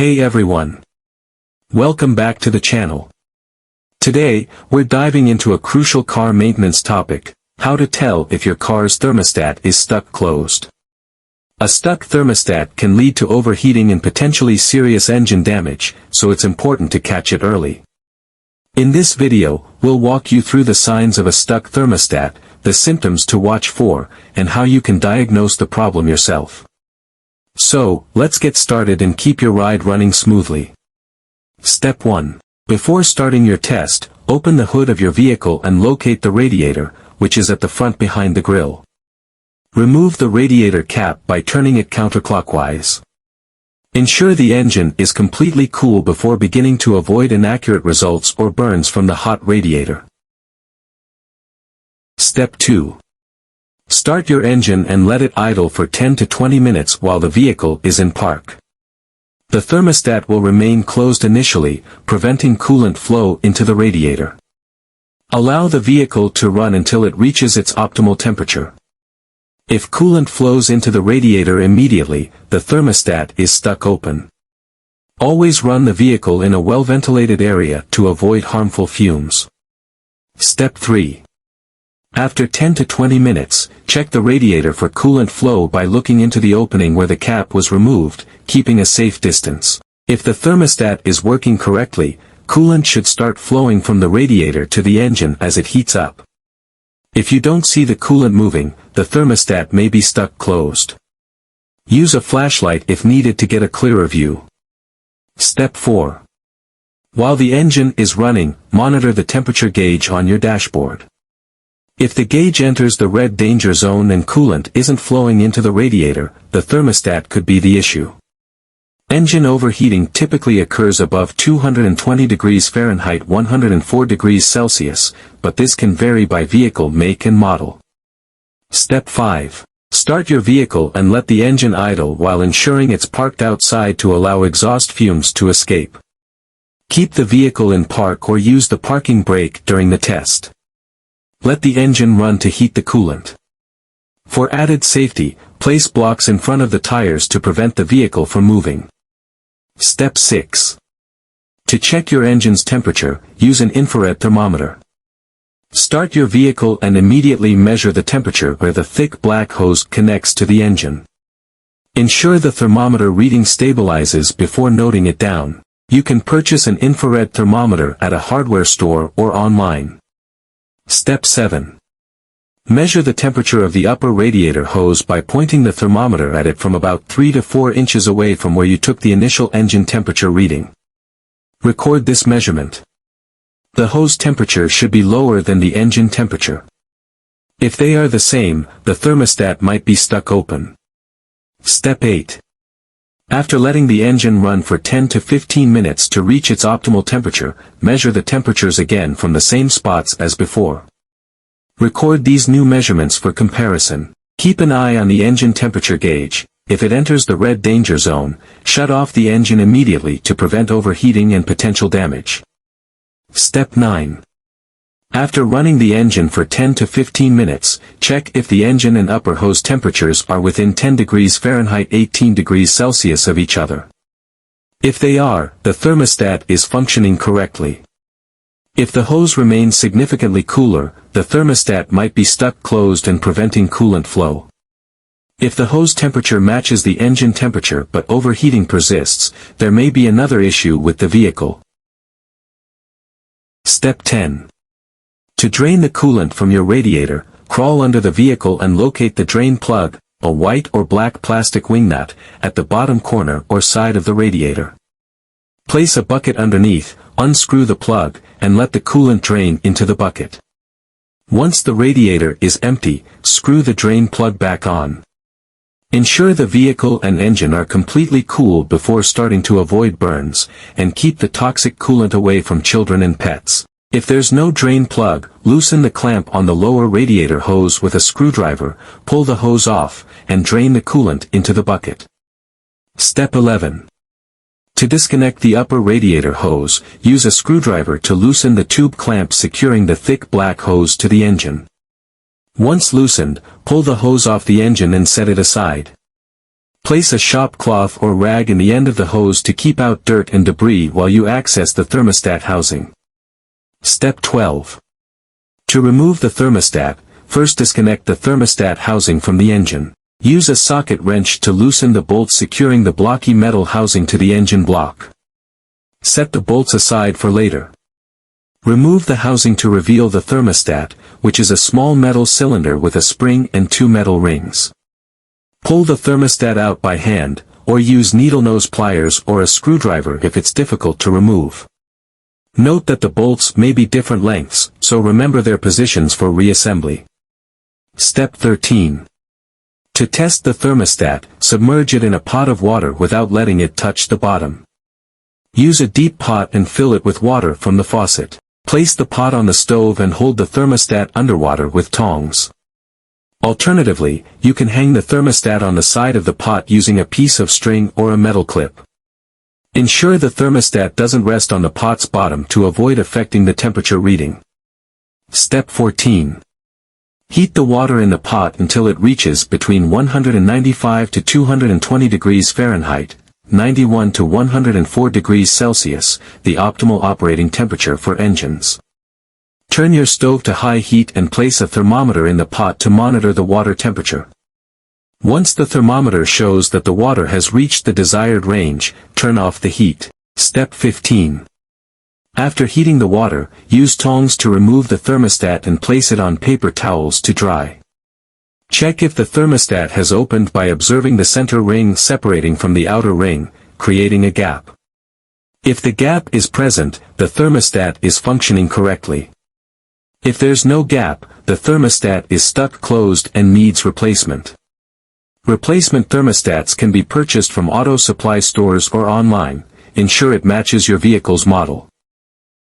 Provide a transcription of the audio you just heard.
Hey everyone! Welcome back to the channel. Today, we're diving into a crucial car maintenance topic: how to tell if your car's thermostat is stuck closed. A stuck thermostat can lead to overheating and potentially serious engine damage, so it's important to catch it early. In this video, we'll walk you through the signs of a stuck thermostat, the symptoms to watch for, and how you can diagnose the problem yourself. So, let's get started and keep your ride running smoothly. Step 1. Before starting your test, open the hood of your vehicle and locate the radiator, which is at the front behind the grille. Remove the radiator cap by turning it counterclockwise. Ensure the engine is completely cool before beginning to avoid inaccurate results or burns from the hot radiator. Step 2. Start your engine and let it idle for 10 to 20 minutes while the vehicle is in park. The thermostat will remain closed initially, preventing coolant flow into the radiator. Allow the vehicle to run until it reaches its optimal temperature. If coolant flows into the radiator immediately, the thermostat is stuck open. Always run the vehicle in a well-ventilated area to avoid harmful fumes. Step 3. After 10 to 20 minutes, check the radiator for coolant flow by looking into the opening where the cap was removed, keeping a safe distance. If the thermostat is working correctly, coolant should start flowing from the radiator to the engine as it heats up. If you don't see the coolant moving, the thermostat may be stuck closed. Use a flashlight if needed to get a clearer view. Step 4. While the engine is running, monitor the temperature gauge on your dashboard. If the gauge enters the red danger zone and coolant isn't flowing into the radiator, the thermostat could be the issue. Engine overheating typically occurs above 220 degrees Fahrenheit 104 degrees Celsius, but this can vary by vehicle make and model. Step 5. Start your vehicle and let the engine idle while ensuring it's parked outside to allow exhaust fumes to escape. Keep the vehicle in park or use the parking brake during the test. Let the engine run to heat the coolant. For added safety, place blocks in front of the tires to prevent the vehicle from moving. Step 6. To check your engine's temperature, use an infrared thermometer. Start your vehicle and immediately measure the temperature where the thick black hose connects to the engine. Ensure the thermometer reading stabilizes before noting it down. You can purchase an infrared thermometer at a hardware store or online. Step 7. Measure the temperature of the upper radiator hose by pointing the thermometer at it from about 3 to 4 inches away from where you took the initial engine temperature reading. Record this measurement. The hose temperature should be lower than the engine temperature. If they are the same, the thermostat might be stuck open. Step 8. After letting the engine run for 10 to 15 minutes to reach its optimal temperature, measure the temperatures again from the same spots as before. Record these new measurements for comparison. Keep an eye on the engine temperature gauge. If it enters the red danger zone, shut off the engine immediately to prevent overheating and potential damage. Step 9. After running the engine for 10 to 15 minutes, check if the engine and upper hose temperatures are within 10 degrees Fahrenheit 18 degrees Celsius of each other. If they are, the thermostat is functioning correctly. If the hose remains significantly cooler, the thermostat might be stuck closed and preventing coolant flow. If the hose temperature matches the engine temperature but overheating persists, there may be another issue with the vehicle. Step 10. To drain the coolant from your radiator, crawl under the vehicle and locate the drain plug, a white or black plastic wing nut, at the bottom corner or side of the radiator. Place a bucket underneath, unscrew the plug, and let the coolant drain into the bucket. Once the radiator is empty, screw the drain plug back on. Ensure the vehicle and engine are completely cool before starting to avoid burns, and keep the toxic coolant away from children and pets. If there's no drain plug, loosen the clamp on the lower radiator hose with a screwdriver, pull the hose off, and drain the coolant into the bucket. Step 11. To disconnect the upper radiator hose, use a screwdriver to loosen the tube clamp securing the thick black hose to the engine. Once loosened, pull the hose off the engine and set it aside. Place a shop cloth or rag in the end of the hose to keep out dirt and debris while you access the thermostat housing. Step 12. To remove the thermostat, first disconnect the thermostat housing from the engine. Use a socket wrench to loosen the bolts securing the blocky metal housing to the engine block. Set the bolts aside for later. Remove the housing to reveal the thermostat, which is a small metal cylinder with a spring and 2 metal rings. Pull the thermostat out by hand, or use needle nose pliers or a screwdriver if it's difficult to remove. Note that the bolts may be different lengths, so remember their positions for reassembly. Step 13. To test the thermostat, submerge it in a pot of water without letting it touch the bottom. Use a deep pot and fill it with water from the faucet. Place the pot on the stove and hold the thermostat underwater with tongs. Alternatively, you can hang the thermostat on the side of the pot using a piece of string or a metal clip. Ensure the thermostat doesn't rest on the pot's bottom to avoid affecting the temperature reading. Step 14. Heat the water in the pot until it reaches between 195 to 220 degrees Fahrenheit, 91 to 104 degrees Celsius, the optimal operating temperature for engines. Turn your stove to high heat and place a thermometer in the pot to monitor the water temperature. Once the thermometer shows that the water has reached the desired range, turn off the heat. Step 15. After heating the water, use tongs to remove the thermostat and place it on paper towels to dry. Check if the thermostat has opened by observing the center ring separating from the outer ring, creating a gap. If the gap is present, the thermostat is functioning correctly. If there's no gap, the thermostat is stuck closed and needs replacement. Replacement thermostats can be purchased from auto supply stores or online. Ensure it matches your vehicle's model.